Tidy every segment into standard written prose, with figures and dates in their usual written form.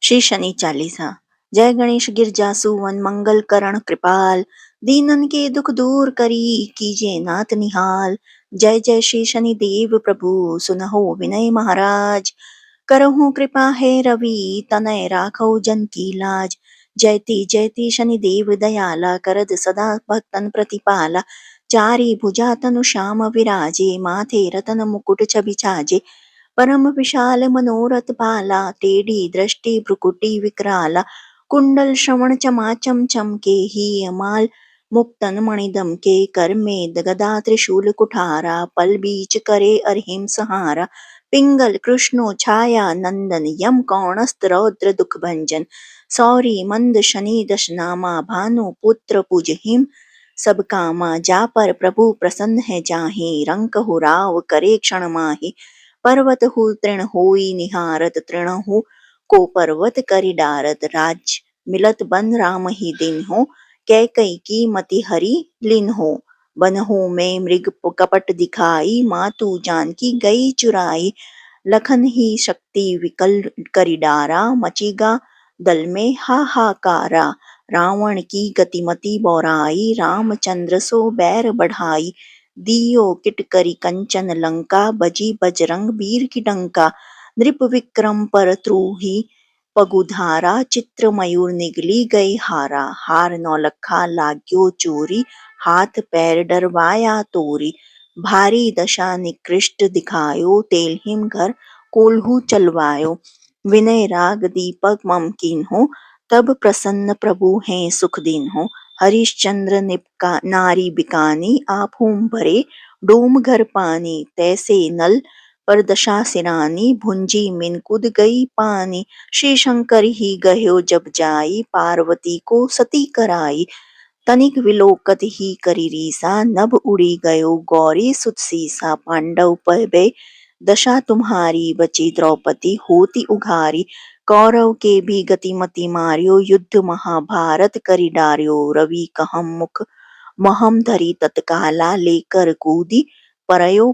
श्री शनि चालीसा। जय गणेश गिरजा सुवन मंगल करण कृपाल, दीनन के दुख दूर करी कीजिए नाथ निहाल। जय जय श्री शनि देव प्रभु सुनहो विनय महाराज, करहु कृपा है रवि तनय राखो जन की लाज। जयति जयति शनि देव दयाला, करद सदा भक्तन प्रतिपाला। चारि भुजा तनु श्याम विराजे, माथे रतन मुकुट छवि छाजे। परम विशाल मनोरथ भाला, टेढ़ी दृष्टि भ्रुकुटी विकराला। कुंडल श्रवण चमाचम चमके, ही माल मुक्तन मणिदम के। कर में गदा त्रिशूल कुठारा, पल बीच करे अरहिम सहारा। पिंगल कृष्णो छाया नंदन, यम कौणस्त रौद्र दुख भंजन। सौरी मंद शनि दशनामा, भानु पुत्र पुज हिम सब कामा। जा पर प्रभु प्रसन्न है जाहि, रंकहु राव करे क्षण माहि। पर्वत हु तृण होई निहारत, तृणहु को पर्वत करि डारत। राज मिलत बन राम ही दिन हो, कैकई की मति हरि लिन हो। बनहु में मृग कपट दिखाई, मातु जानकी गई चुराई। लखन ही शक्ति विकल करि डारा, मचीगा दल में हाहाकारा। रावण की गतिमति बौराई, रामचंद्र सो बैर बढ़ाई। दियो किट करी कंचन लंका, बजी बजरंग वीर की डंका। नृप विक्रम पर त्रूही पगुधारा, चित्र मयूर निगली गई हारा। हार नौलखा लाग्यो चोरी, हाथ पैर डरवाया तोरी। भारी दशा निकृष्ट दिखायो, तेलहिम घर कोल्हू चलवायो। विनय राग दीपक मम कीन्हो, तब प्रसन्न प्रभु हैं सुख दीन्हो। हरिश्चंद्र निपका नारी बिकानी, आभूम भरे डोम घर पानी। तैसे नल पर दशा सिरानी, भुंजी मिन कुद गई पानी। श्री शंकर ही गह्यो जब जाई, पार्वती को सती कराई। तनिक विलोकत ही करी रीसा, नभ उड़ी गयो गौरी सुत सीसा। पांडव पै दशा तुम्हारी, बची द्रौपदी होती उघारी। कौरव के भी गतिमति मार्यो, युद्ध महाभारत करि डार्यो। रवि कहम मुख महम धरी तत्काला, लेकर कूदी परयो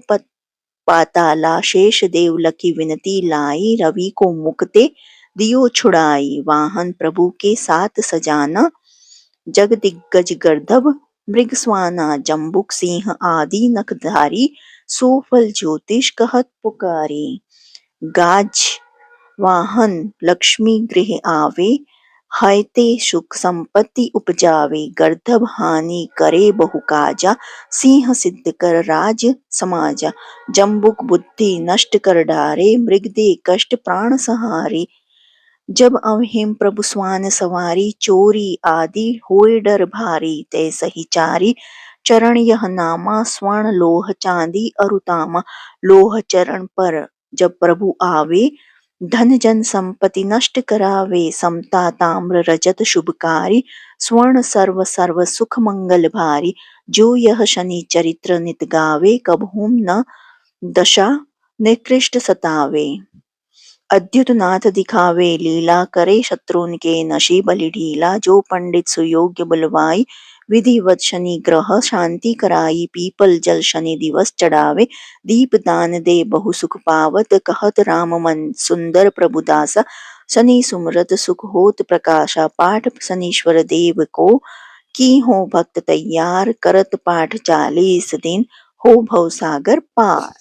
पाताला। शेष देव लखी विनती लाई, रवि को मुक्ते दियो छुड़ाई। वाहन प्रभु के साथ सजाना, जग दिग्गज गर्दभ मृग स्वाना। जम्बुक सिंह आदि नखधारी, सोफल ज्योतिष कहत पुकारी। गाज वाहन लक्ष्मी गृह आवे, हैते सुख संपत्ति उपजावे। गर्दभ हानि करे बहु काजा, सिंह सिद्ध कर राज समाजा। जम्बुक बुद्धि नष्ट कर डारे, मृग दे कष्ट प्राण सहारे। जब अवहिम प्रभु स्वान सवारी, चोरी आदि होए डर भारी। तैसहि चारि चरण यह नामा, स्वर्ण लोह चांदी अरुतामा। लोह चरण पर जब प्रभु आवे, धन जन संपत्ति नष्ट करावे। समता ताम्र रजत शुभकारी, स्वर्ण सर्व सर्व सुख मंगल भारी। जो यह शनि चरित्र नित गावे, कबहुम न दशा निकृष्ट सतावे। अद्युत नाथ दिखावे लीला, करे शत्रुन के नशे बलि ढीला। जो पंडित सुयोग्य बलवाई, विधिवत शनि ग्रह शांति कराई। पीपल जल शनि दिवस चढ़ावे, दीप दान दे बहु सुख पावत। कहत राम मन सुंदर प्रभुदासा, शनि सुमरत सुख होत प्रकाशा। पाठ शनीश्वर देव को की हो भक्त तैयार, करत पाठ 40 दिन हो भव सागर पार।